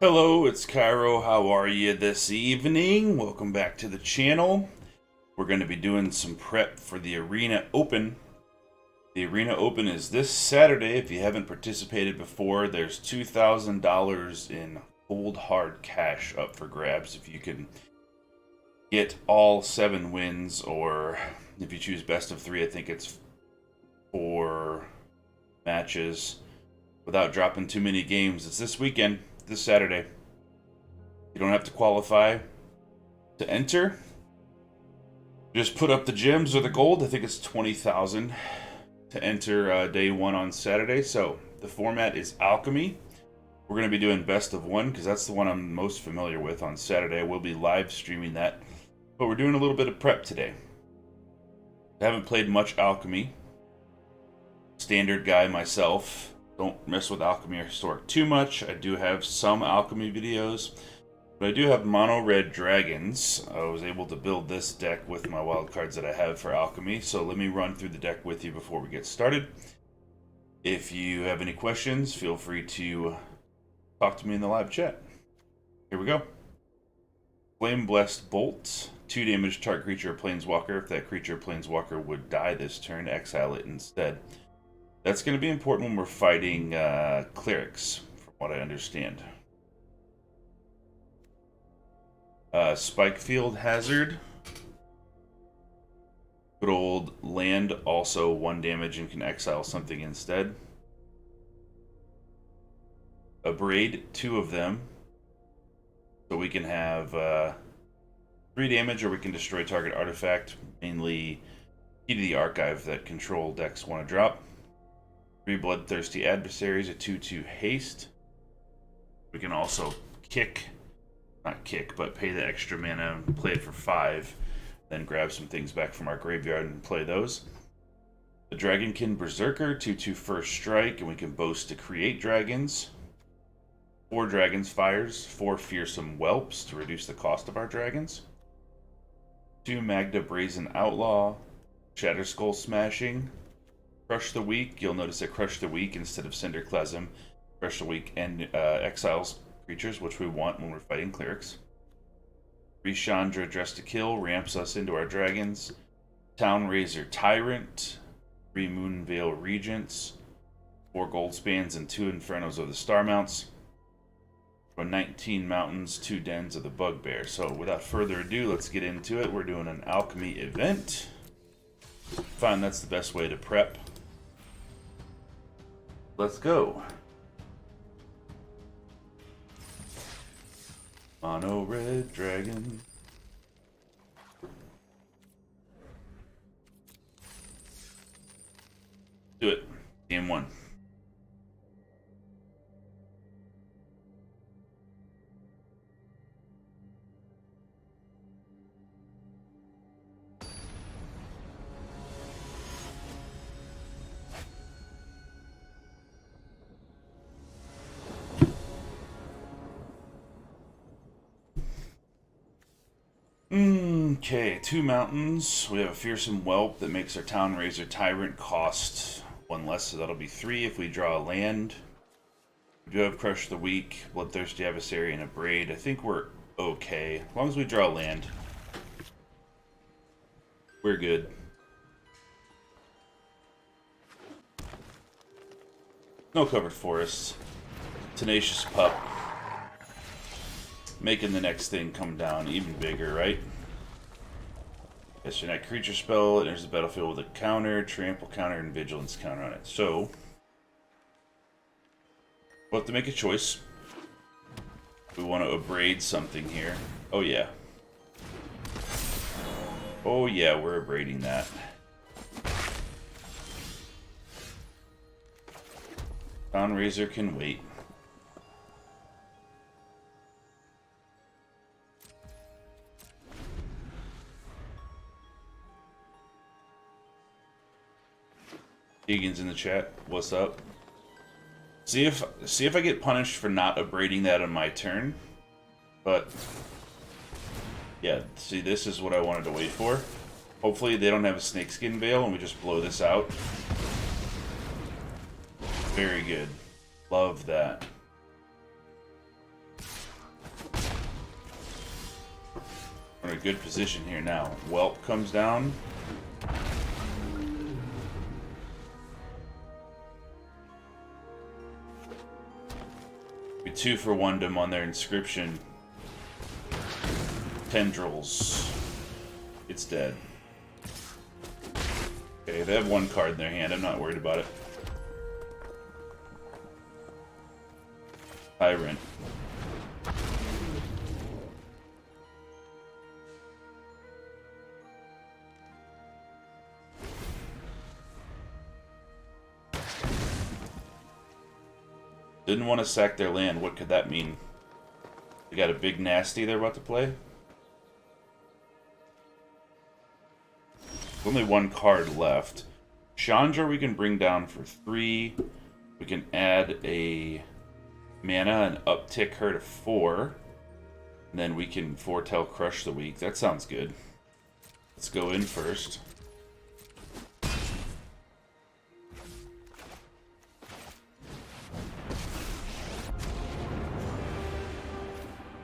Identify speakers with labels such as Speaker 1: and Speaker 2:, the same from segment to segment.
Speaker 1: Hello, it's Cairo. How are you this evening? Welcome back to the channel. We're going to be doing some prep for the Arena Open. The Arena Open is this Saturday. If you haven't participated before, there's $2,000 in cold hard cash up for grabs if you can get all 7 wins, or if you choose best of 3, I think it's 4 matches without dropping too many games. It's this weekend. This Saturday. You don't have to qualify to enter. Just put up the gems or the gold. I think it's 20,000 to enter day 1 on Saturday. So the format is Alchemy. We're going to be doing best of 1 because that's the one I'm most familiar with on Saturday. We'll be live streaming that. But we're doing a little bit of prep today. I haven't played much Alchemy. Standard guy myself. Don't mess with Alchemy or Historic too much. I do have some Alchemy videos, but I do have mono red dragons. I was able to build this deck with my wild cards that I have for Alchemy, so let me run through the deck with you before we get started. If you have any questions, feel free to talk to me in the live chat. Here we go. Flame Blessed Bolt. 2 damage to target creature or planeswalker. If that creature or planeswalker would die this turn, exile it instead. That's going to be important when we're fighting clerics, from what I understand. Spikefield Hazard. Good old land, also 1 damage and can exile something instead. Abrade, 2 of them. So we can have 3 damage, or we can destroy target artifact, mainly Key to the Archive that control decks want to drop. 3 Bloodthirsty Adversaries, a 2/2 haste. We can also but pay the extra mana and play it for 5. Then grab some things back from our graveyard and play those. The Dragonkin Berserker, 2/2 first strike, and we can boast to create dragons. 4 Dragon's Fires, 4 Fearsome Whelps to reduce the cost of our dragons. 2 Magda Brazen Outlaw, Shatterskull Smashing. Crush the Weak. You'll notice that Crush the Weak instead of Cinderclasm. Crush the Weak and exiles creatures, which we want when we're fighting clerics. Rishandra Dress to Kill ramps us into our dragons. Town Razor Tyrant. 3 Moonveil Regents. 4 Goldspans and 2 Infernos of the Starmounts. 19 Mountains, 2 Dens of the Bugbear. So without further ado, let's get into it. We're doing an Alchemy event. I find that's the best way to prep. Let's go. Mono red dragon. Do it. Game 1. Okay, 2 mountains. We have a Fearsome Whelp that makes our Town Razor Tyrant cost 1 less, so that'll be 3 if we draw a land. We do have Crush the Weak, Bloodthirsty Adversary, and Abrade. I think we're okay. As long as we draw a land, we're good. No Covered Forests. Tenacious Pup. Making the next thing come down even bigger, right? Yes, your next creature spell enters the battlefield with a counter, trample counter, and vigilance counter on it. So, we'll have to make a choice. We want to abrade something here. Oh yeah. Oh yeah, we're abrading that. Town Razor can wait. Egan's in the chat. What's up? See if I get punished for not abrading that on my turn. But yeah, see, this is what I wanted to wait for. Hopefully they don't have a Snakeskin Veil and we just blow this out. Very good. Love that. good position here now. Whelp comes down. We 2 for 1'd them on their inscription. Tendrils. It's dead. Okay, they have 1 card in their hand. I'm not worried about it. Tyrant. Didn't want to sack their land. What could that mean? They got a big nasty they're about to play? Only 1 card left. Chandra we can bring down for 3. We can add a mana and uptick her to 4. And then we can foretell Crush the Weak. That sounds good. Let's go in first.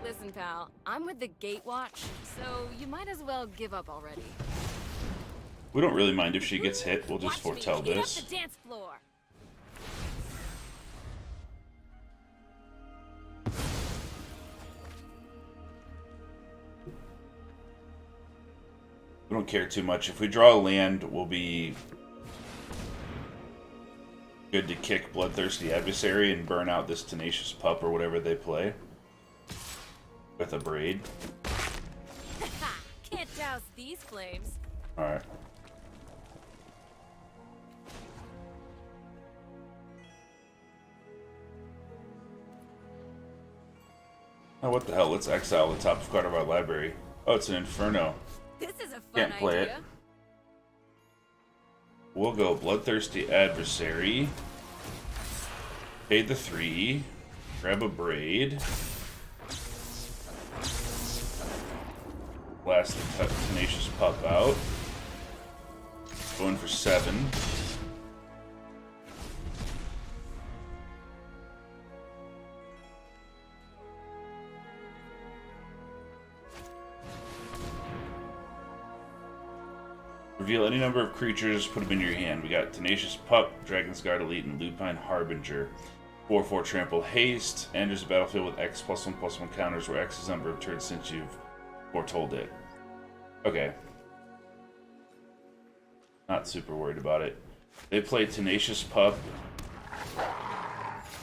Speaker 2: Listen, pal, I'm with the Gatewatch, so you might as well give up already.
Speaker 1: We don't really mind if she gets hit. We'll just foretell this.
Speaker 2: Heat up the dance floor.
Speaker 1: We don't care too much. If we draw a land, we'll be good to kick Bloodthirsty Adversary and burn out this Tenacious Pup or whatever they play with a Braid.
Speaker 2: Can't douse these flames.
Speaker 1: Alright. Oh, what the hell? Let's exile the top card of our library. Oh, it's an Inferno.
Speaker 2: This is a fun
Speaker 1: Can't play
Speaker 2: idea.
Speaker 1: it. We'll go Bloodthirsty Adversary. Pay the 3. Grab a Braid. Blast the Tenacious Pup out. Going for 7. Reveal any number of creatures, put them in your hand. We got Tenacious Pup, Dragon's Guard Elite, and Lupine Harbinger. 4/4 Trample Haste. Enters the battlefield with X +1/+1 counters, where X is the number of turns since you've foretold it. Okay. Not super worried about it. They play Tenacious Pup,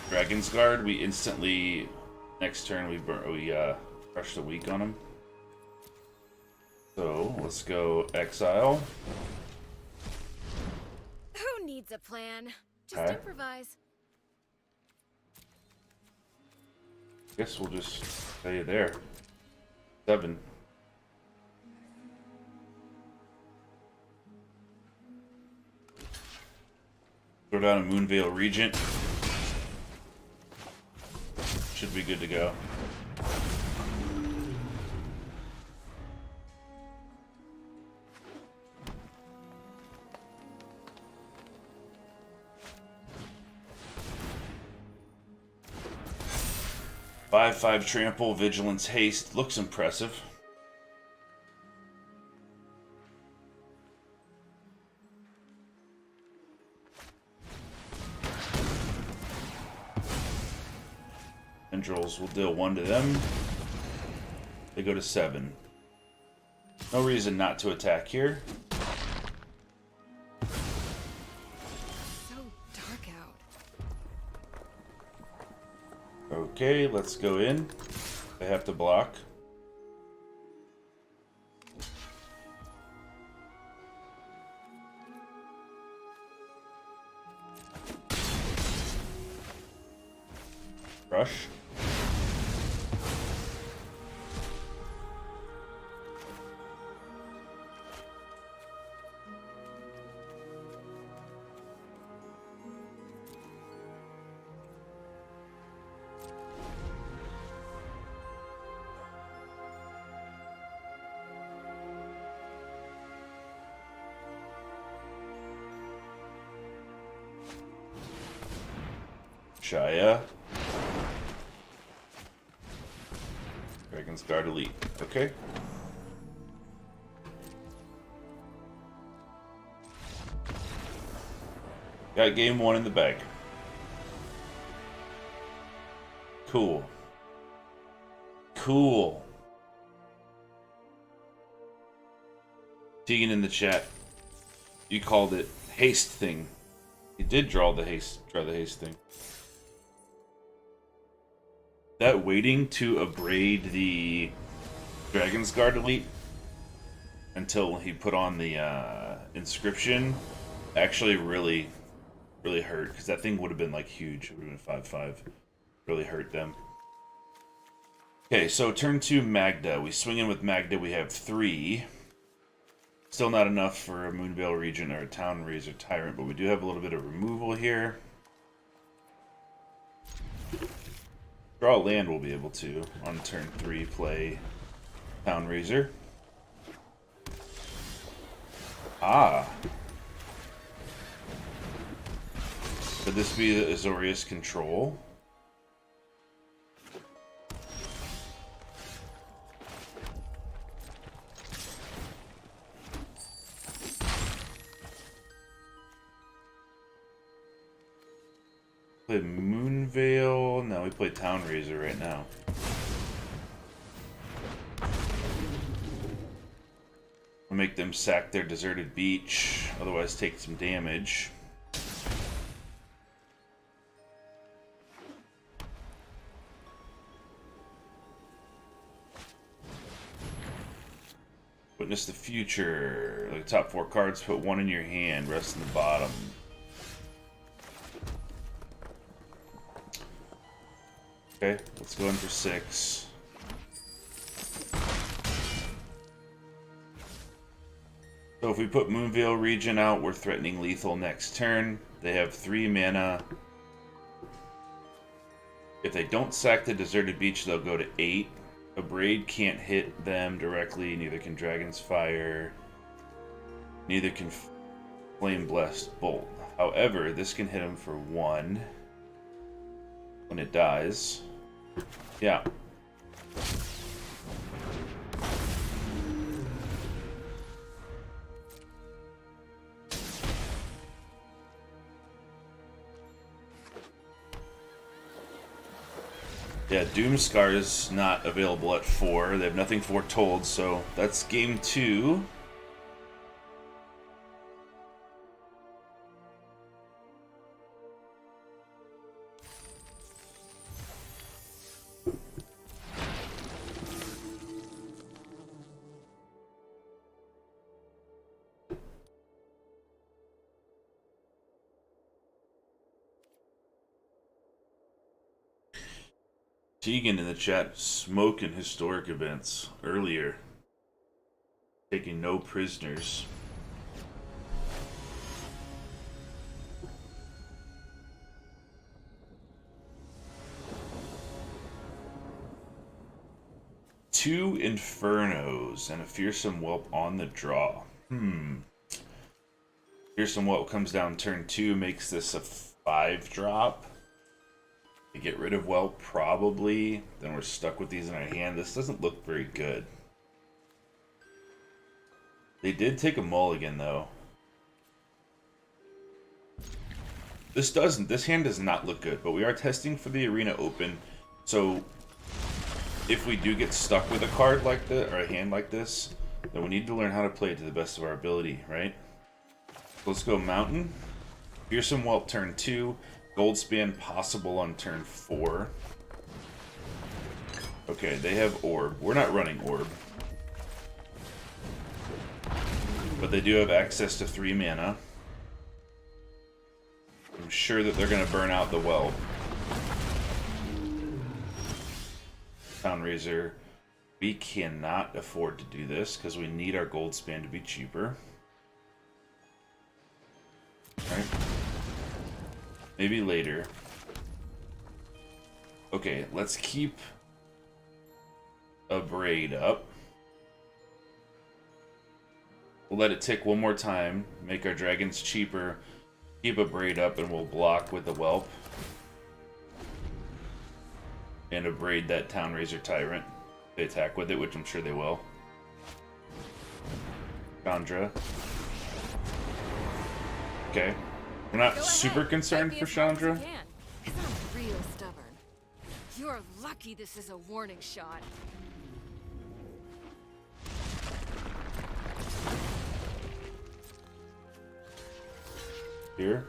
Speaker 1: Dragon's Guard. We instantly, next turn, we crush the weak on them. So, let's go Exile.
Speaker 2: Who needs a plan? Just
Speaker 1: Okay.
Speaker 2: improvise.
Speaker 1: Guess we'll just stay there. 7. Throw down a Moonveil Regent. Should be good to go. Five Trample, Vigilance, Haste. Looks impressive. Tendrils will deal 1 to them. They go to 7. No reason not to attack here.
Speaker 2: So dark out.
Speaker 1: Okay, let's go in. They have to block. Rush. Shaya. Dragon's Guard Elite. Okay. Got game 1 in the bag. Cool. Cool. Tegan in the chat. You called it haste thing. You did draw the haste thing. That waiting to abrade the Dragon's Guard elite until he put on the inscription actually really hurt, because that thing would have been like huge. It would have been 5/5. Really hurt them. Okay, so turn 2 Magda. We swing in with Magda. We have 3. Still not enough for a Moonveil Regent or a Town Razor Tyrant, but we do have a little bit of removal here. Draw land we'll be able to on turn 3 play Town Razor. Ah. Could this be the Azorius control? Play Moonveil. No, we play Town Razor right now. We'll make them sack their deserted beach, otherwise take some damage. Witness the future. Like the top 4 cards, put 1 in your hand, rest in the bottom. Okay, let's go in for 6. So if we put Moonveil Regent out, we're threatening lethal next turn. They have 3 mana. If they don't sack the deserted beach, they'll go to 8. Abrade can't hit them directly, neither can Dragon's Fire, neither can Flame Blessed Bolt. However, this can hit them for 1 when it dies. Yeah. Yeah, Doomscar is not available at 4. They have nothing foretold, so that's game 2. Tegan in the chat, smoking historic events earlier. Taking no prisoners. Two Infernos and a Fearsome Whelp on the draw. Fearsome Whelp comes down turn 2, makes this a 5-drop. To get rid of Whelp, probably. Then we're stuck with these in our hand. This doesn't look very good. They did take a mulligan, though. This hand does not look good, but we are testing for the Arena Open. So, if we do get stuck with a card like this, or a hand like this, then we need to learn how to play it to the best of our ability, right? So let's go Mountain. Fearsome Whelp turn 2. Goldspan possible on turn 4. Okay, they have Orb. We're not running Orb. But they do have access to 3 mana. I'm sure that they're going to burn out the Whelp. Town Razor. We cannot afford to do this because we need our Goldspan to be cheaper. Alright. Maybe later. Okay, let's keep Abrade up. We'll let it tick one more time, make our dragons cheaper, keep Abrade up, and we'll block with the Whelp. And Abrade that Town Razor Tyrant. They attack with it, which I'm sure they will. Chandra. Okay. We're not
Speaker 2: Go
Speaker 1: super
Speaker 2: ahead,
Speaker 1: concerned
Speaker 2: fight
Speaker 1: for
Speaker 2: me as long as you
Speaker 1: Chandra.
Speaker 2: can, 'cause I'm real stubborn. You're lucky this is a warning shot.
Speaker 1: Here.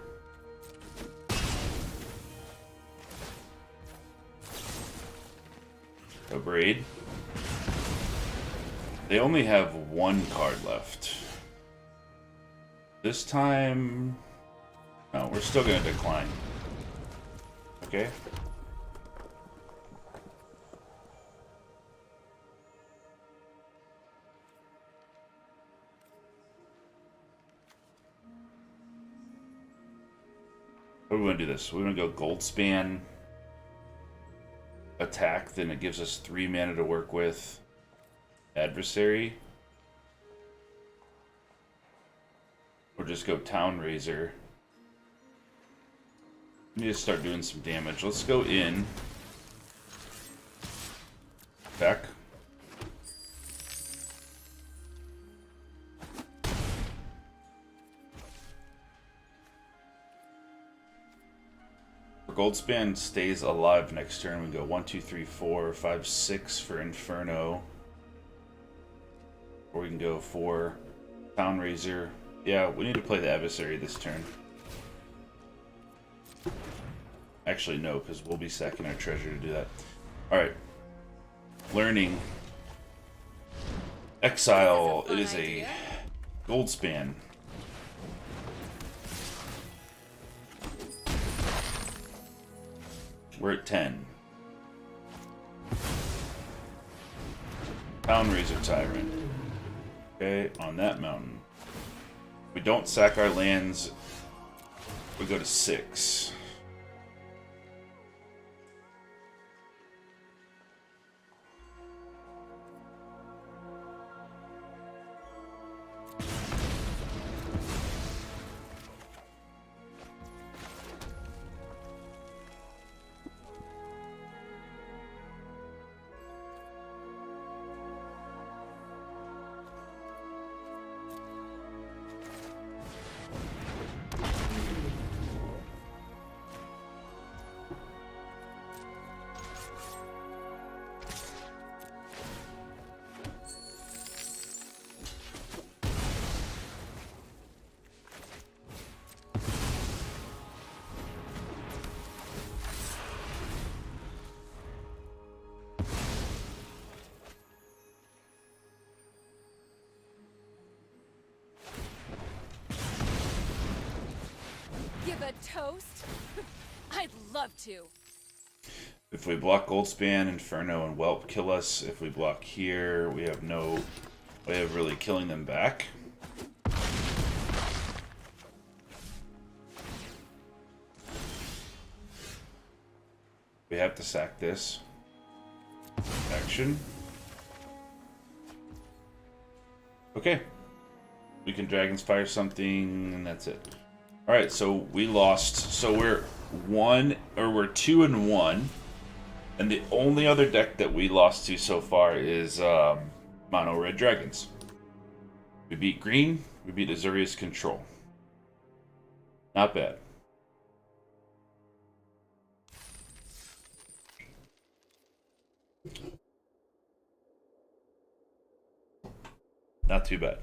Speaker 1: A braid. They only have one card left. This time... No, we're still going to decline. Okay. How do we want to do this? We want to go gold span, attack, then it gives us 3 mana to work with. Adversary. Or just go Town Razor. We need to start doing some damage. Let's go in. Back. Goldspan stays alive next turn. We go 1, 2, 3, 4, 5, 6 for Inferno. Or we can go for Town Razor. Yeah, we need to play the Adversary this turn. Actually, no, because we'll be sacking our treasure to do that. Alright. Learning. Exile. It is a Goldspan. We're at 10. Town Razor Tyrant. Okay, on that mountain. We don't sack our lands. We go to 6.
Speaker 2: Give a toast? I'd love to.
Speaker 1: If we block Goldspan, Inferno, and Whelp kill us. If we block here, we have no way of really killing them back. We have to sack this. Action. Okay. We can Dragon's Fire something, and that's it. Alright, so we lost. So we're 2 and 1. And the only other deck that we lost to so far is Mono Red Dragons. We beat green, we beat Azorius Control. Not bad. Not too bad.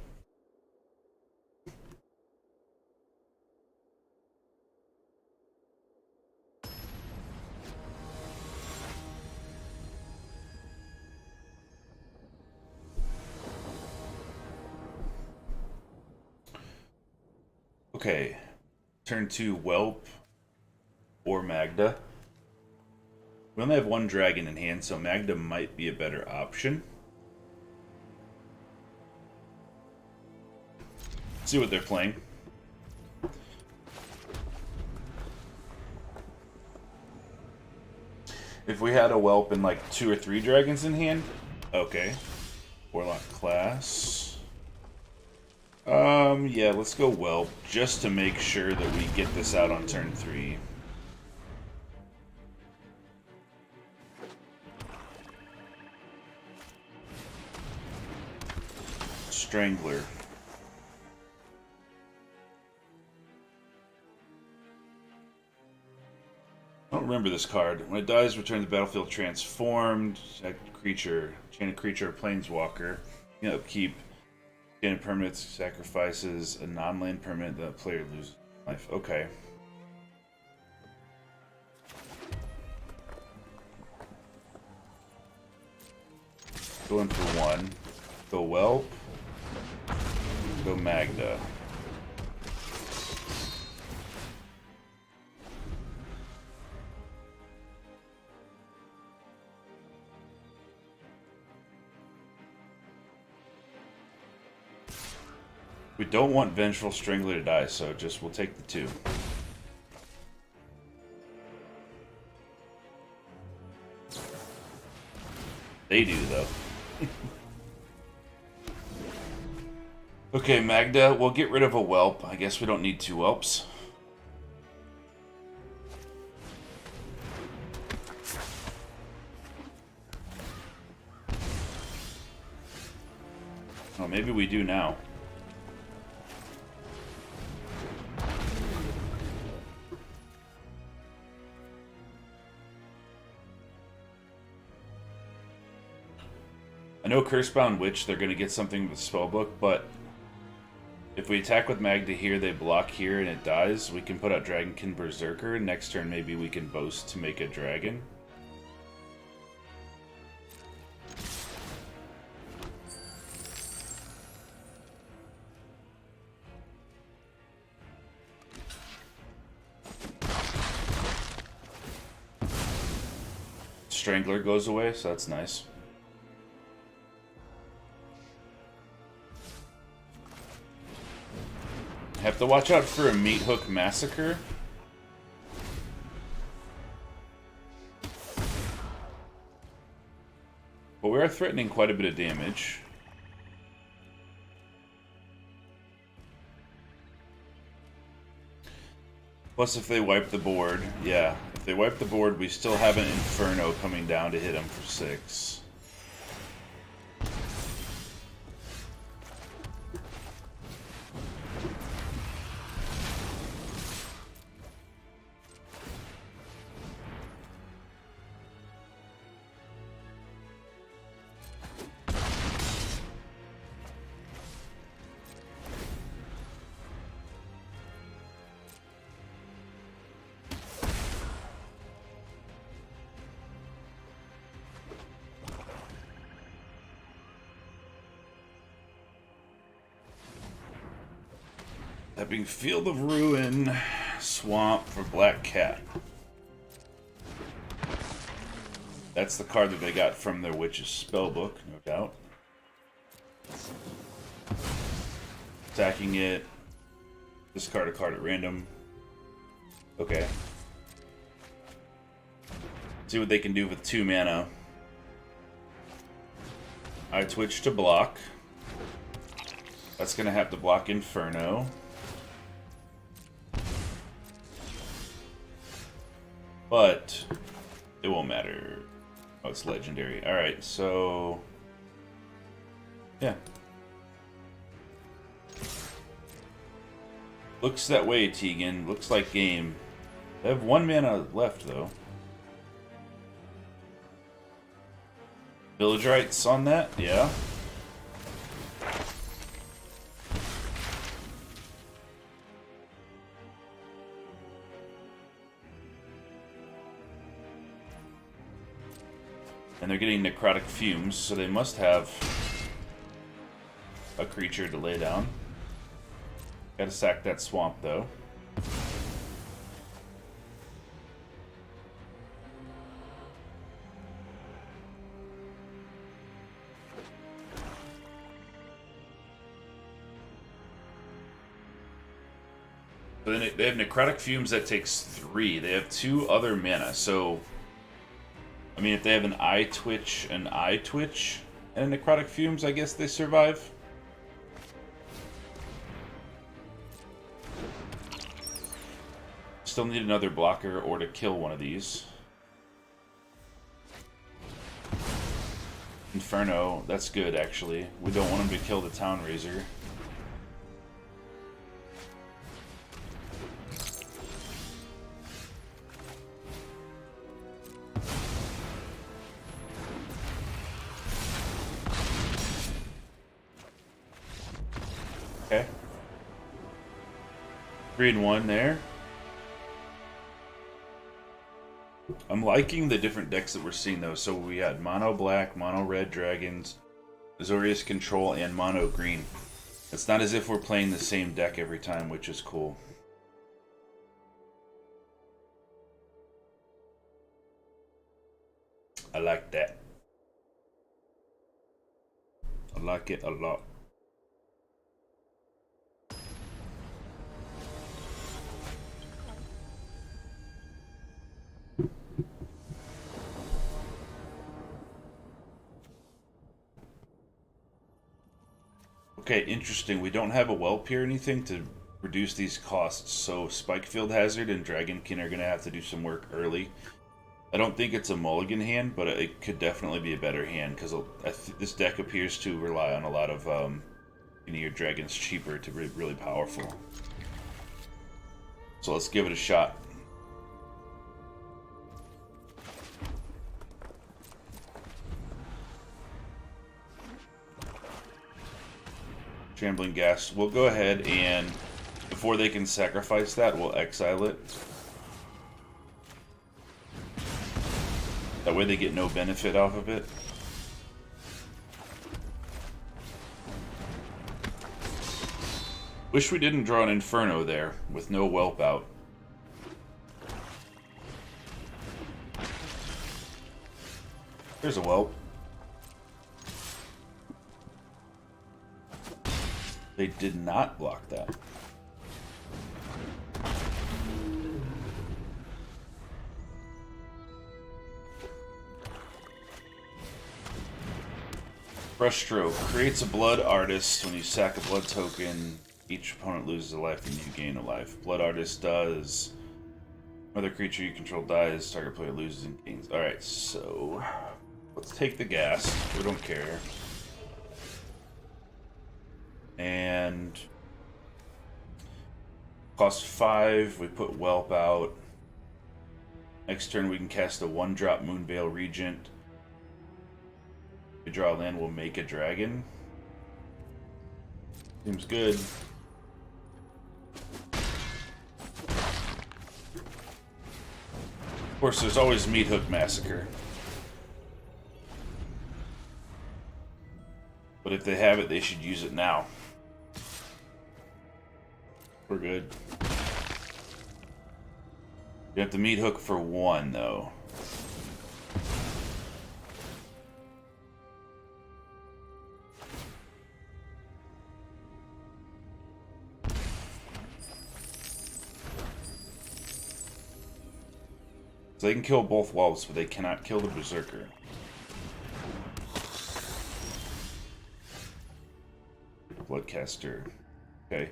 Speaker 1: Okay, turn 2 Whelp or Magda. We only have 1 dragon in hand, so Magda might be a better option. Let's see what they're playing. If we had a Whelp and like 2 or 3 dragons in hand, okay. Warlock class. Yeah, let's go Whelp, just to make sure that we get this out on turn 3. Strangler. don't remember this card. When it dies, return to the battlefield transformed. Creature, chain of creature, planeswalker. You know, upkeep. Chain of permanents sacrifices a non-land permanent. The player loses life. Okay. Go in for one. Go Whelp. Go Magda. We don't want Vengeful Strangler to die, so just we'll take the 2. They do, though. Okay, Magda, we'll get rid of a Whelp. I guess we don't need 2 Whelps. Oh, maybe we do now. I know Cursebound Witch, they're going to get something with Spellbook, but if we attack with Magda here, they block here, and it dies, we can put out Dragonkin Berserker. Next turn, maybe we can boast to make a dragon. Strangler goes away, so that's nice. Have to watch out for a Meat Hook Massacre. But we are threatening quite a bit of damage. Plus, if they wipe the board, yeah. If they wipe the board, we still have an Inferno coming down to hit them for 6. Tapping Field of Ruin, Swamp for Black Cat. That's the card that they got from their Witch's Spellbook, no doubt. Attacking it. Discard a card at random. Okay. See what they can do with 2 mana. I Twitch to block. That's gonna have to block Inferno. But it won't matter. Oh, it's legendary. Alright, so yeah. Looks that way, Tegan. Looks like game. They have 1 mana left, though. Village Rites on that? Yeah. And they're getting Necrotic Fumes, so they must have a creature to lay down. Gotta sack that swamp, though. So then they have Necrotic Fumes that takes 3. They have 2 other mana, so I mean, if they have an Eye Twitch, and Necrotic Fumes, I guess they survive. Still need another blocker or to kill one of these. Inferno, that's good, actually. We don't want him to kill the Town Razor. 3-1 there. I'm liking the different decks that we're seeing though. So we had mono black, mono red dragons, Azorius control, and mono green. It's not as if we're playing the same deck every time, which is cool. I like that. I like it a lot. Okay, interesting. We don't have a whelp here or anything to reduce these costs, so Spikefield Hazard and Dragonkin are going to have to do some work early. I don't think it's a mulligan hand, but it could definitely be a better hand, because this deck appears to rely on a lot of your dragons cheaper to be really powerful. So let's give it a shot. Shambling Gas. We'll go ahead and, before they can sacrifice that, we'll exile it. That way they get no benefit off of it. Wish we didn't draw an Inferno there, with no whelp out. There's a whelp. They did not block that. Brush Stroke creates a blood artist. When you sack a blood token, each opponent loses a life and you gain a life. Blood artist does. Another creature you control dies, target player loses and gains. Alright, so let's take the gas. We don't care. And cost 5, we put Whelp out. Next turn we can cast a 1-drop Moonveil Regent. If we draw a land, we'll make a dragon. Seems good. Of course, there's always MYTHIC Massacre. But if they have it, they should use it now. We're good. You have to MYTHIC for 1, though. So they can kill both Whelps, but they cannot kill the Berserker. Bloodcaster. Okay.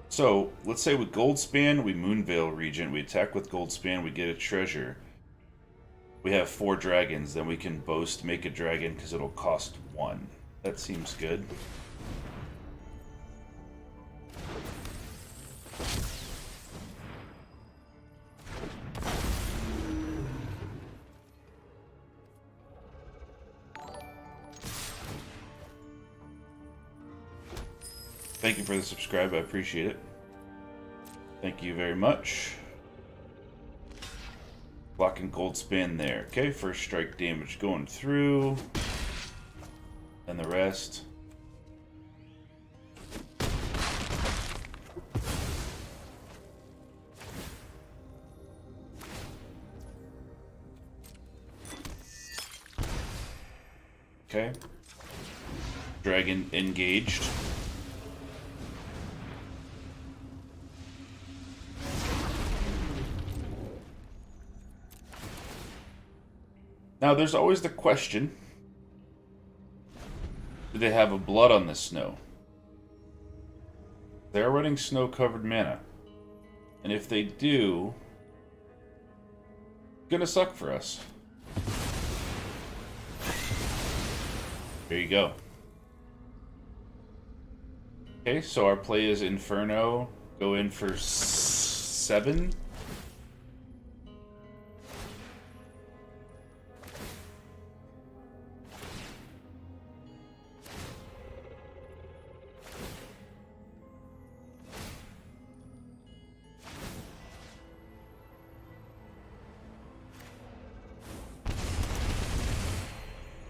Speaker 1: So, let's say with Goldspan, we Moonveil Regent, we attack with Goldspan, we get a treasure. We have 4 dragons, then we can boast make a dragon because it'll cost 1. That seems good. Thank you for the subscribe, I appreciate it. Thank you very much. Blocking Goldspan there. Okay, first strike damage going through. And the rest. Okay. Dragon engaged. Now, there's always the question, do they have a blood on the snow? They're running snow-covered mana. And if they do, it's gonna suck for us. There you go. Okay, so our play is Inferno. Go in for 7.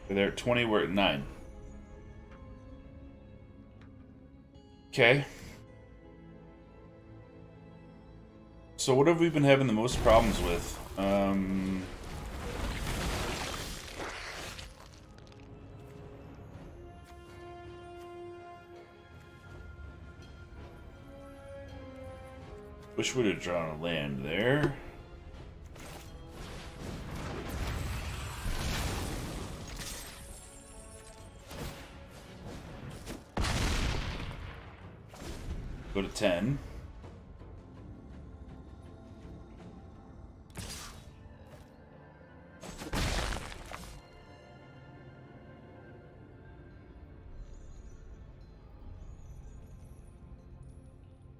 Speaker 1: They're at 20, we're at 9. Okay. So what have we been having the most problems with? Wish we'd have drawn a land there. Go to 10.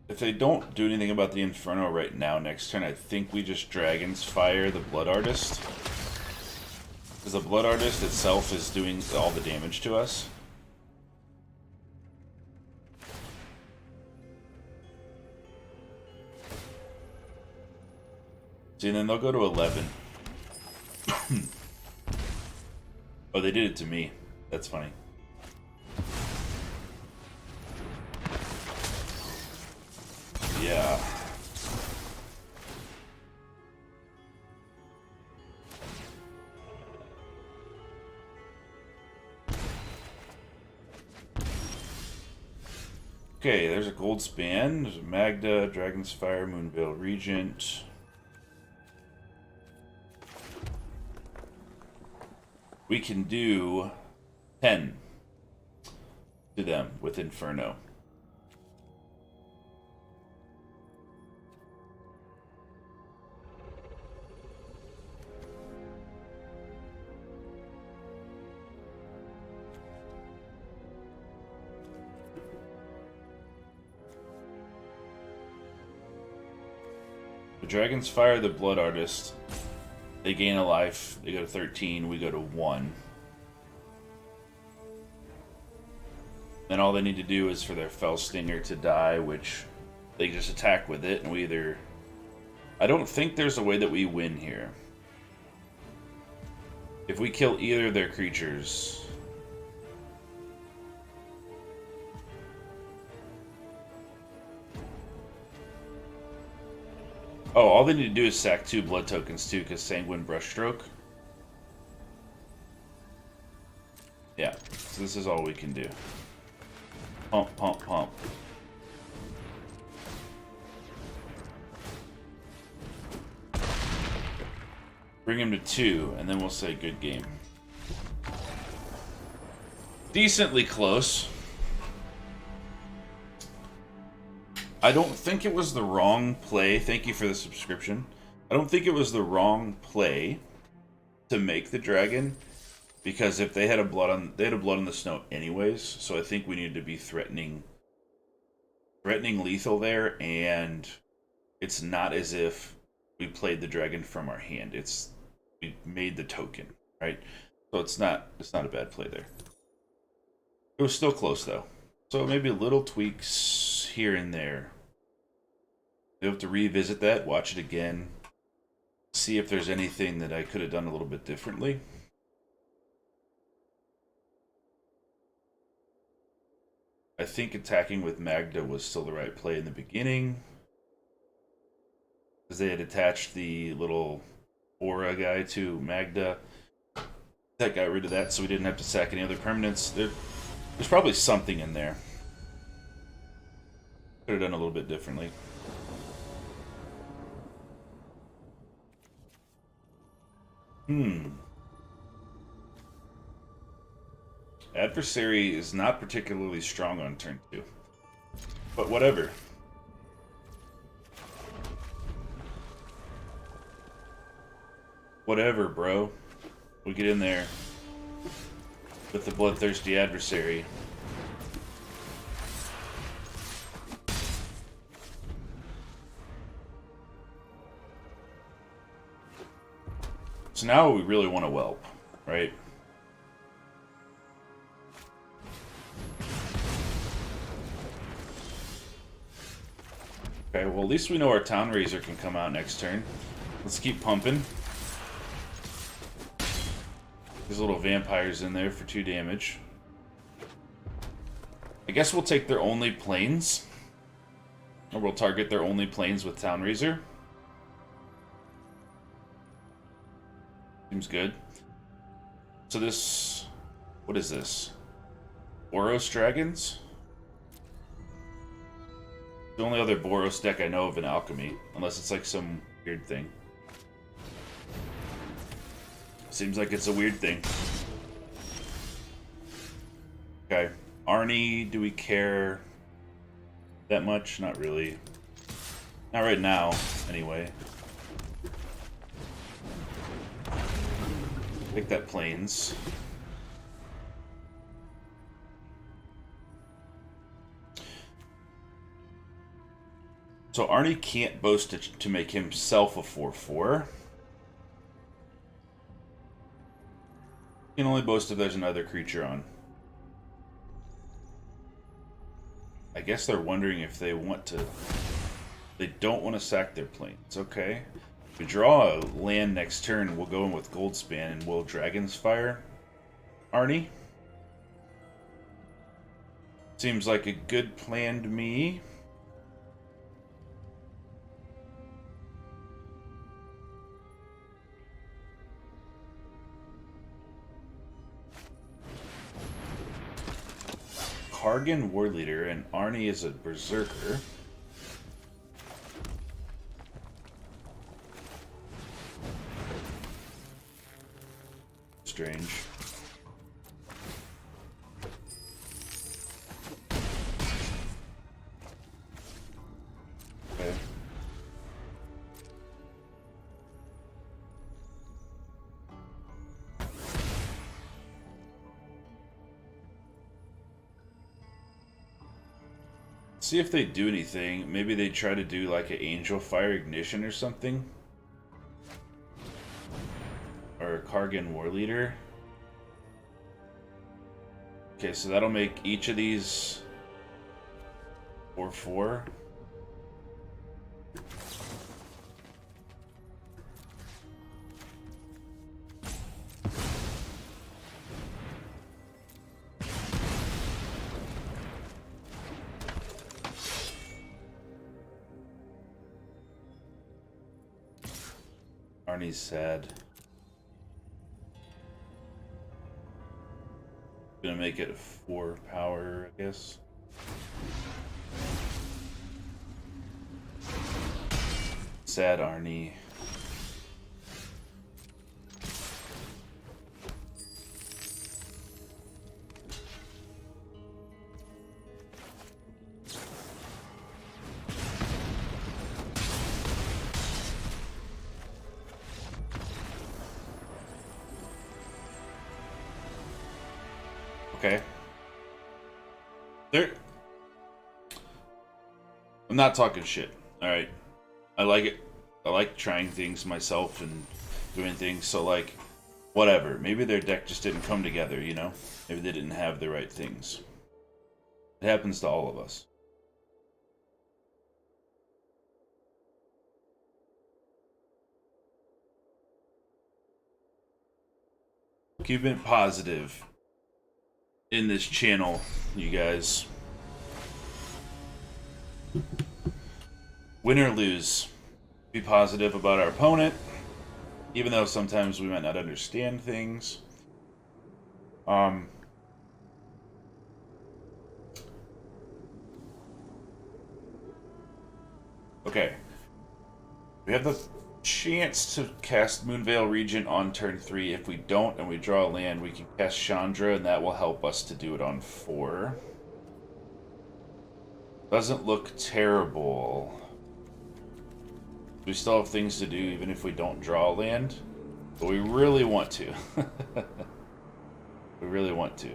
Speaker 1: If they don't do anything about the Inferno right now, next turn, I think we just Dragon's Fire the Blood Artist. Because the Blood Artist itself is doing all the damage to us. See, and then they'll go to 11. Oh, they did it to me. That's funny. Yeah. Okay, there's a gold span. There's a Magda, Dragon's Fire, Moonveil Regent. We can do 10 to them with Inferno. Dragon's Fire the Blood Artist. They gain a life. They go to 13. We go to 1. Then all they need to do is for their Fell Stinger to die, which they just attack with it, and we either... I don't think there's a way that we win here. If we kill either of their creatures... Oh, all they need to do is sack 2 blood tokens too, because Sanguine Brushstroke. Yeah, so this is all we can do. Pump, pump, pump. Bring him to 2, and then we'll say good game. Decently close. I don't think it was the wrong play. Thank you for the subscription. I don't think it was the wrong play to make the dragon, because if they had a blood on the snow anyways. So I think we need to be threatening lethal there, and it's not as if we played the dragon from our hand. We made the token, right? So it's not a bad play there. It was still close though. So maybe little tweaks here and there. You'll have to revisit that, watch it again, see if there's anything that I could have done a little bit differently. I think attacking with Magda was still the right play in the beginning, because they had attached the little aura guy to Magda. That got rid of that, so we didn't have to sack any other permanents. There's probably something in there. Could have done a little bit differently. Adversary is not particularly strong on turn 2. But whatever. Whatever, bro. We get in there with the bloodthirsty adversary. So now we really want to whelp, right? Okay, well at least we know our Town Razor can come out next turn. Let's keep pumping. There's little vampires in there for 2 damage. I guess we'll take their only planes. Or we'll target their only planes with Town Razor. Seems good. So this... What is this? Boros Dragons? The only other Boros deck I know of in Alchemy. Unless it's like some weird thing. Seems like it's a weird thing. Okay. Arnie, do we care that much? Not really. Not right now, anyway. Pick that planes. So Arnie can't boast to make himself a 4/4. He can only boast if there's another creature on. I guess they're wondering if they want to... They don't want to sack their planes. Okay. If we draw a land next turn, we'll go in with Goldspan and we'll Dragon's Fire Arnie. Seems like a good plan to me. Kargan War Leader and Arnie is a Berserker. Strange. Okay. See if they do anything. Maybe they try to do like an Angel Fire Ignition or something. Or a Kargan War Leader. Okay, so that'll make each of these 4/4. Arnie's sad. Gonna make it 4 power, I guess. Sad Arnie. Okay. I'm not talking shit. Alright. I like it. I like trying things myself and doing things, so like, whatever. Maybe their deck just didn't come together, you know? Maybe they didn't have the right things. It happens to all of us. Keeping it positive in this channel, you guys. Win or lose, be positive about our opponent, even though sometimes we might not understand things. Okay. We have the chance to cast Moonveil Regent on turn 3. If we don't and we draw a land, we can cast Chandra, and that will help us to do it on 4. Doesn't look terrible. We still have things to do even if we don't draw a land, but we really want to. We really want to.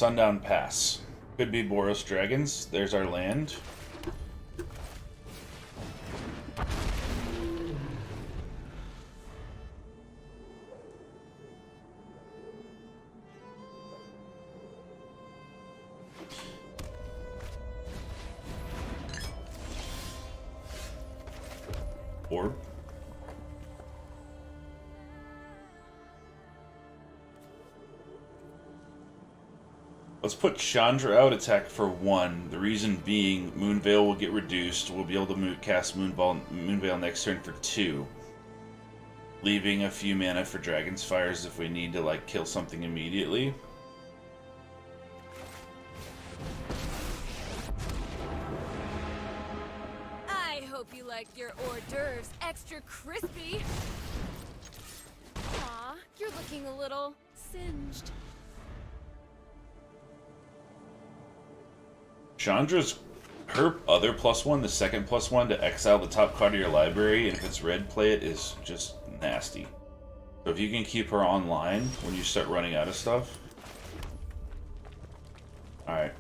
Speaker 1: Sundown Pass. Could be Boros Dragons. There's our land. Orb. Let's put Chandra out, attack for 1. The reason being, Moonveil will get reduced. We'll be able to cast Moonveil next turn for 2. Leaving a few mana for Dragon's Fires if we need to, like, kill something immediately.
Speaker 2: I hope you liked your hors d'oeuvres extra crispy. Aw, you're looking a little singed.
Speaker 1: Chandra's her other +1, the second +1 to exile the top card of your library, and if it's red, play it, is just nasty. So if you can keep her online when you start running out of stuff. Alright.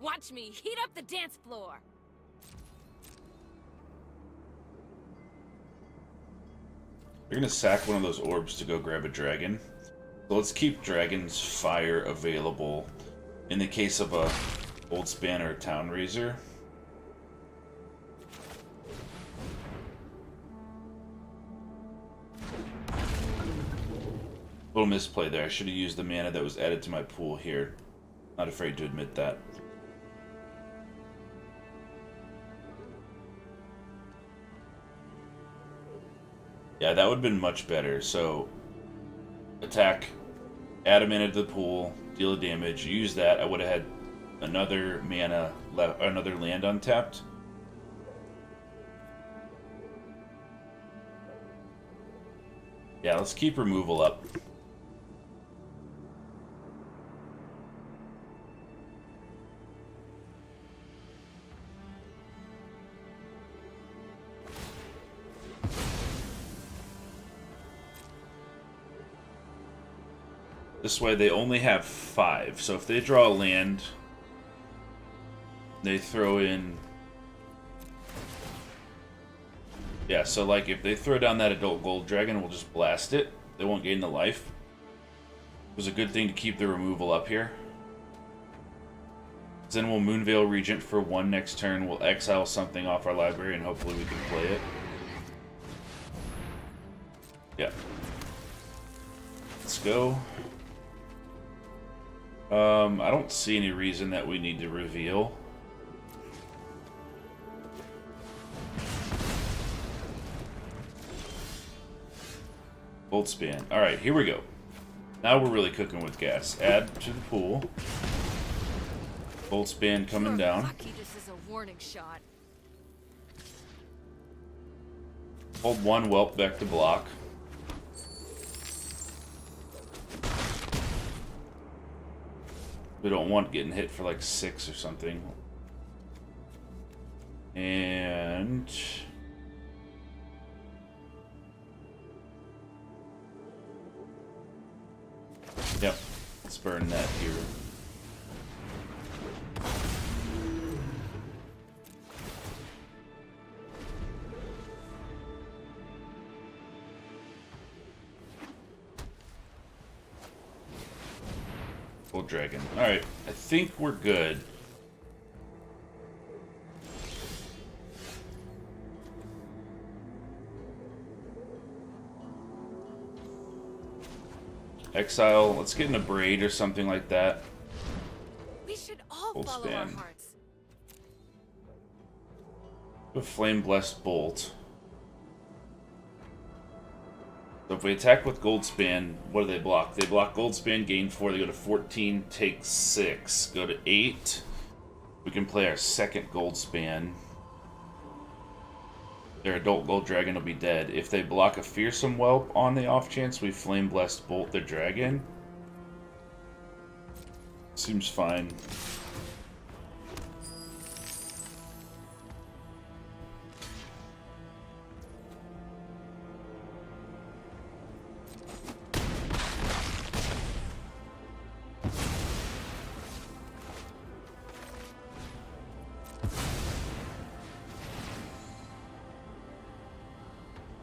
Speaker 2: Watch me heat up the dance floor.
Speaker 1: You're gonna sack one of those orbs to go grab a dragon. So let's keep Dragon's Fire available in the case of a Old Span or a Town Raiser. Little misplay there. I should have used the mana that was added to my pool here. Not afraid to admit that. Yeah, that would have been much better. So, attack, add a mana to the pool, deal a damage, use that. I would have had another mana, another land untapped. Yeah, let's keep removal up. This way they only have 5, so if they draw a land, they throw in... Yeah, so like if they throw down that adult gold dragon, we'll just blast it. They won't gain the life. It was a good thing to keep the removal up here. Then we'll Moonveil Regent for 1 next turn. We'll exile something off our library and hopefully we can play it. Yeah. Let's go. I don't see any reason that we need to reveal. Goldspan. Alright, here we go. Now we're really cooking with gas. Add to the pool. Goldspan coming down.
Speaker 2: Lucky this is a warning shot.
Speaker 1: Hold 1 whelp back to block. We don't want getting hit for like 6 or something. And... Yep, let's burn that here. Full dragon. Alright, I think we're good. Exile, let's get in a braid or something like that.
Speaker 2: We should all
Speaker 1: Full
Speaker 2: follow
Speaker 1: span.
Speaker 2: our hearts.
Speaker 1: A Flame Blessed Bolt. So if we attack with Goldspan, what do they block? They block Goldspan, gain 4, they go to 14, take 6. Go to 8. We can play our second Goldspan. Their adult gold dragon will be dead. If they block a Fearsome Whelp on the off chance we Flame Blessed Bolt their dragon. Seems fine.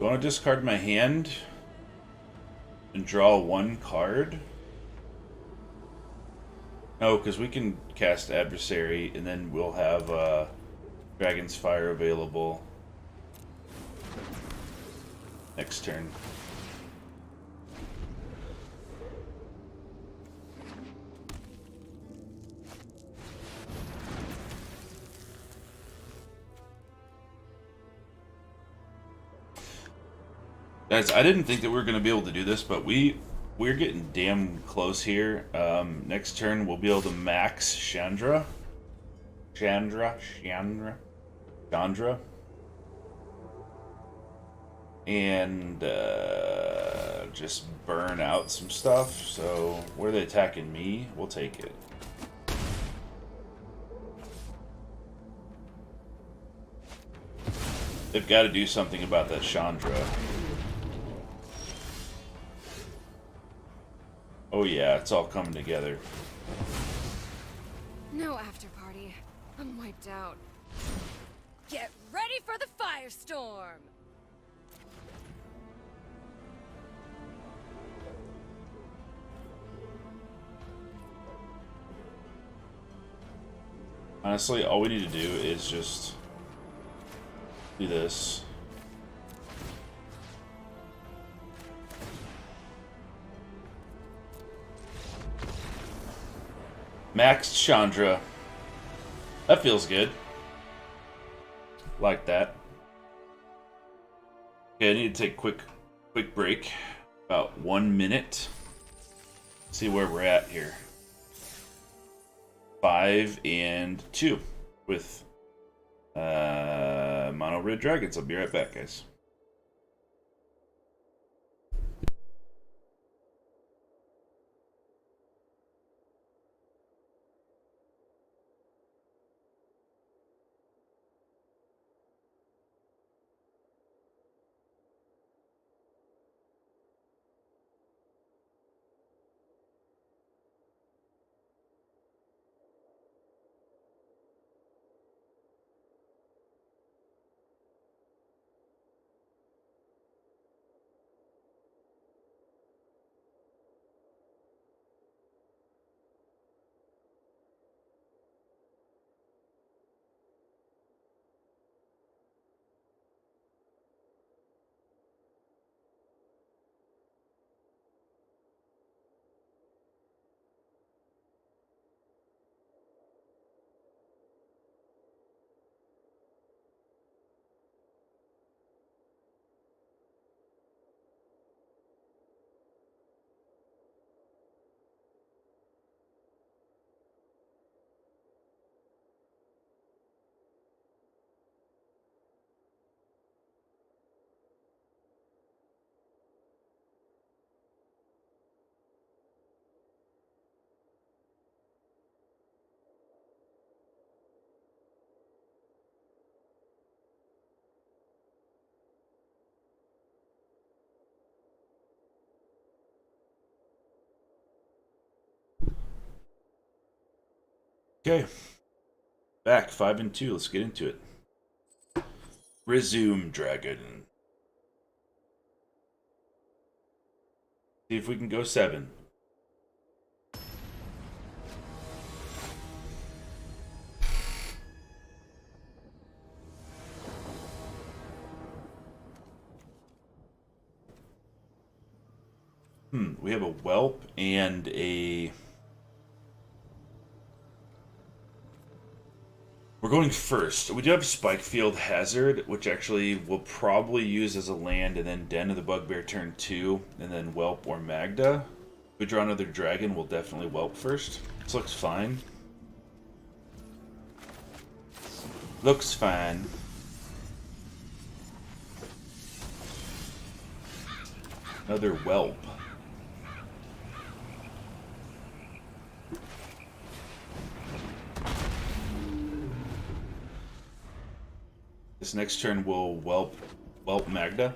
Speaker 1: Do I want to discard my hand and draw one card? No, because we can cast Adversary and then we'll have Dragon's Fire available next turn. Guys, I didn't think that we were going to be able to do this, but we're getting damn close here. Next turn, we'll be able to max Chandra. And just burn out some stuff. So, where are they attacking me? We'll take it. They've got to do something about that Chandra. Oh yeah, it's all coming together.
Speaker 2: No after party. I'm wiped out. Get ready for the firestorm!
Speaker 1: Honestly, all we need to do is just do this. Maxed Chandra. That feels good. Like that. Okay, I need to take a quick break. About 1 minute. See where we're at here. 5 and 2 with mono red dragons. I'll be right back, guys. Okay. Back 5 and 2. Let's get into it. Resume dragon. See if we can go 7. We have a whelp and a... We're going first. We do have Spikefield Hazard, which actually we'll probably use as a land, and then Den of the Bugbear turn 2, and then Whelp or Magda. If we draw another dragon, we'll definitely Whelp first. This looks fine. Looks fine. Another Whelp. This next turn we'll whelp Magda.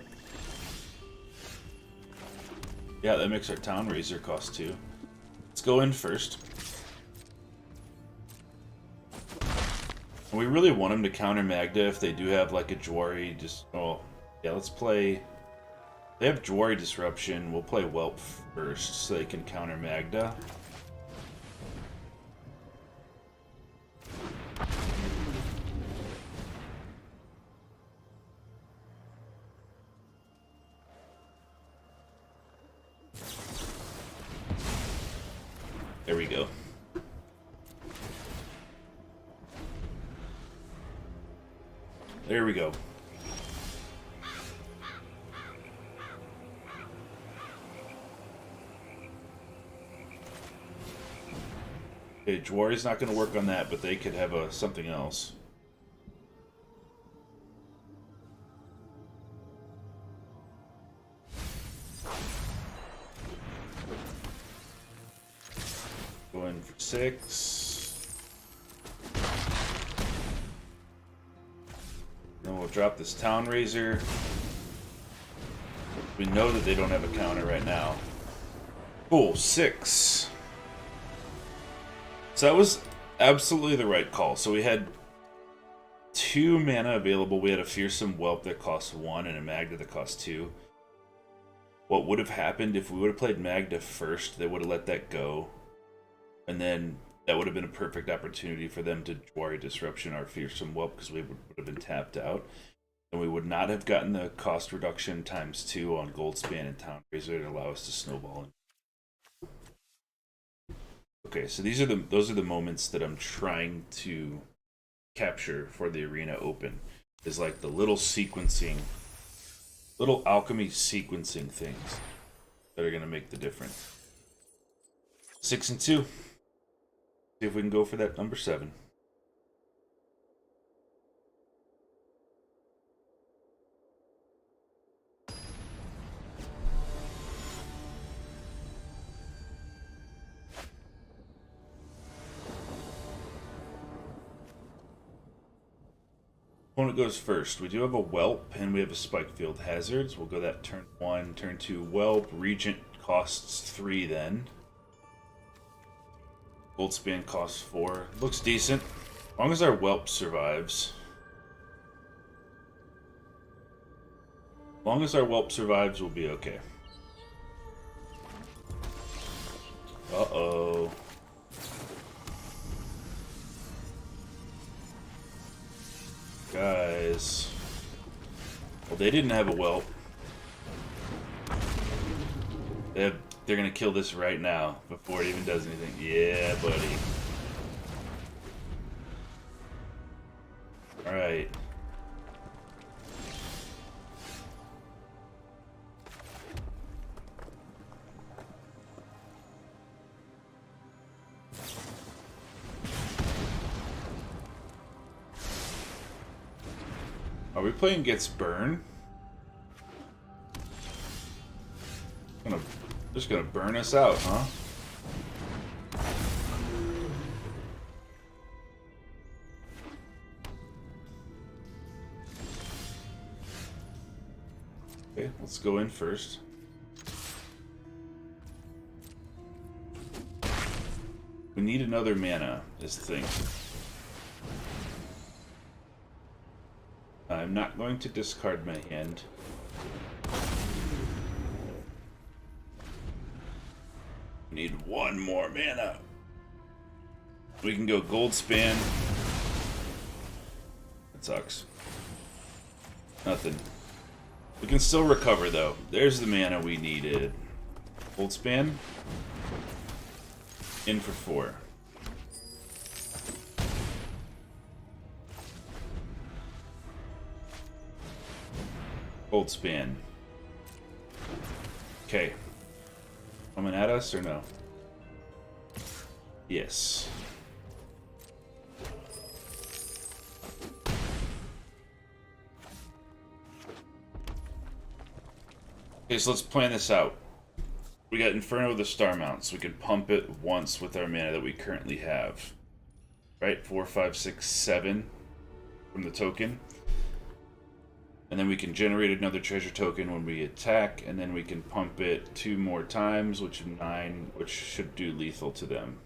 Speaker 1: Yeah, that makes our Town Razor cost 2. Let's go in first. And we really want him to counter Magda if they do have like a Jwari. Just yeah, let's play. They have Jwari Disruption. We'll play Whelp first so they can counter Magda. There we go. There we go. Okay, Jwari's not going to work on that, but they could have something else. Go in for 6. Then we'll drop this Town Razor. We know that they don't have a counter right now. Cool, 6. So that was absolutely the right call. So we had 2 mana available. We had a Fearsome Whelp that cost 1 and a Magda that cost 2. What would have happened if we would have played Magda first, they would have let that go. And then that would have been a perfect opportunity for them to Jwari Disruption our Fearsome Whelp because we would have been tapped out. And we would not have gotten the cost reduction ×2 on Goldspan and Town Razor to allow us to snowball in. Okay, so those are the moments that I'm trying to capture for the Arena Open. Is like the little sequencing, little alchemy sequencing things that are gonna make the difference. 6 and 2. See if we can go for that number 7. Opponent goes first. We do have a Whelp and we have a Spikefield Hazards. We'll go that turn 1. Turn 2, Whelp. Regent costs 3 then. Goldspan costs 4. Looks decent. As long as our Whelp survives. As long as our Whelp survives, we'll be okay. Uh-oh. Guys. Well, they didn't have a Whelp. They're gonna kill this right now before it even does anything. Yeah, buddy. Alright. Are we playing against Burn? Just gonna burn us out, huh? Okay, let's go in first. We need another mana, is the thing. I'm not going to discard my hand. Need 1 more mana. We can go Goldspan. That sucks. Nothing. We can still recover though. There's the mana we needed. Goldspan. In for 4. Goldspan. Okay. Coming at us or no? Yes. Okay, so let's plan this out. We got Inferno of the Star Mount, so we can pump it once with our mana that we currently have. Right? 4, 5, 6, 7 from the token. And then we can generate another treasure token when we attack, and then we can pump it 2 more times, which is 9, which should do lethal to them.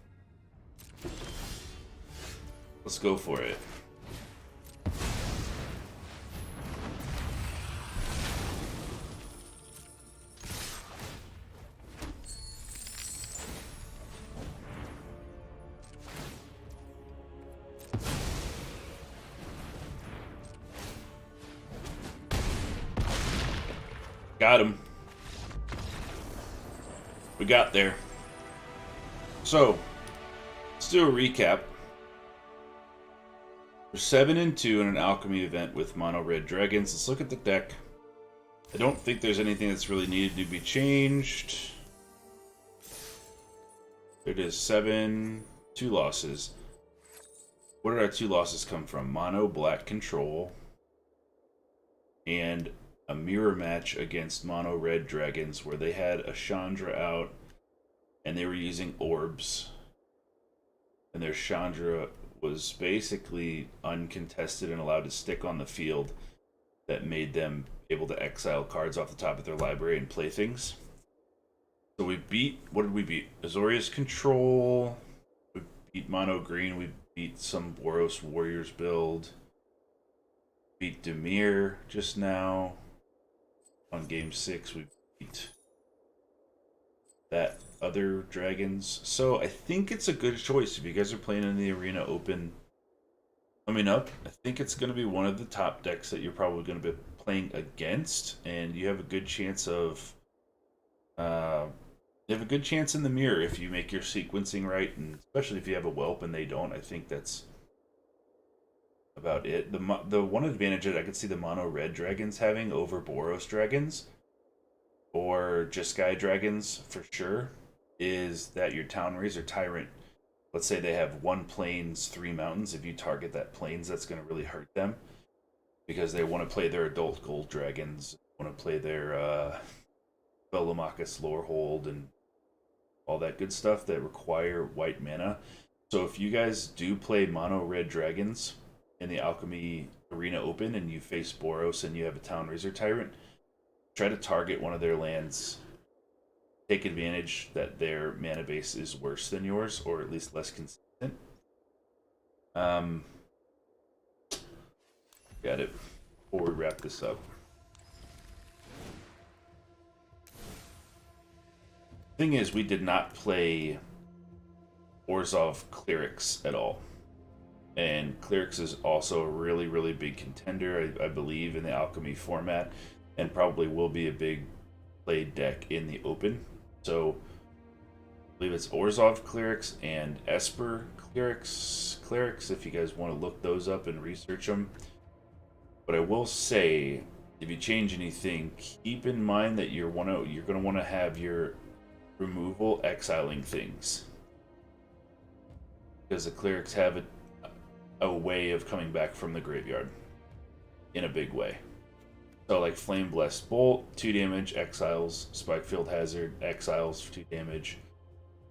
Speaker 1: Let's go for it. Got him. We got there. So, let's do a recap. We're 7-2 in an alchemy event with mono red dragons. Let's look at the deck. I don't think there's anything that's really needed to be changed. It is 7, 2 losses. Where did our 2 losses come from? Mono black control and a mirror match against mono red dragons where they had a Chandra out and they were using orbs, and their Chandra was basically uncontested and allowed to stick on the field. That made them able to exile cards off the top of their library and play things. So we beat, what did we beat? Azorius control, we beat mono green, we beat some Boros Warriors build, beat Demir just now. On game 6 we beat that other dragons. So I think it's a good choice. If you guys are playing in the Arena Open coming up, I think it's going to be one of the top decks that you're probably going to be playing against, and you have a good chance of you have a good chance in the mirror if you make your sequencing right, and especially if you have a whelp and they don't. I think that's about it. The one advantage that I could see the mono red dragons having over Boros dragons or Jeskai dragons for sure is that your town raiser tyrant, let's say they have 1 plains, 3 mountains. If you target that plains, that's going to really hurt them because they want to play their adult gold dragons, want to play their Velomachus Lorehold and all that good stuff that require white mana. So if you guys do play mono red dragons in the Alchemy Arena Open and you face Boros and you have a Town Raiser Tyrant, try to target one of their lands. Take advantage that their mana base is worse than yours, or at least less consistent. Got it. Before we wrap this up. Thing is, we did not play Orzhov Clerics at all. And Clerics is also a really, really big contender, I believe, in the Alchemy format, and probably will be a big played deck in the Open. So, I believe it's Orzhov Clerics and Esper Clerics, if you guys want to look those up and research them. But I will say, if you change anything, keep in mind that you're going to want to have your removal exiling things. Because the Clerics have a way of coming back from the graveyard in a big way. So like Flame Blessed Bolt, 2 damage, exiles. Spikefield Hazard, exiles for 2 damage.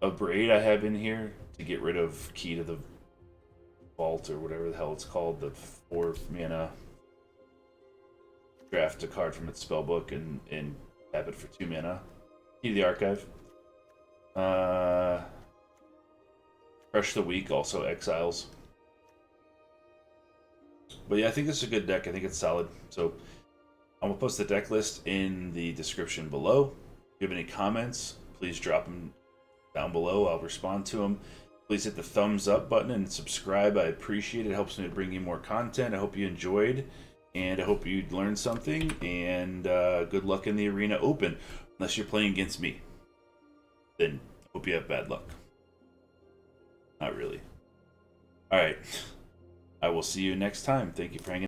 Speaker 1: A Braid I have in here to get rid of Key to the Vault, or whatever the hell it's called, the 4 mana. Draft a card from its spellbook and have it for 2 mana. Key to the Archive. Crush the Weak, also exiles. But yeah, I think this is a good deck. I think it's solid. So I'm going to post the deck list in the description below. If you have any comments, please drop them down below. I'll respond to them. Please hit the thumbs up button and subscribe. I appreciate it. It helps me to bring you more content. I hope you enjoyed, and I hope you learned something. And good luck in the Arena Open. Unless you're playing against me, then I hope you have bad luck. Not really. Alright. I will see you next time. Thank you for hanging out.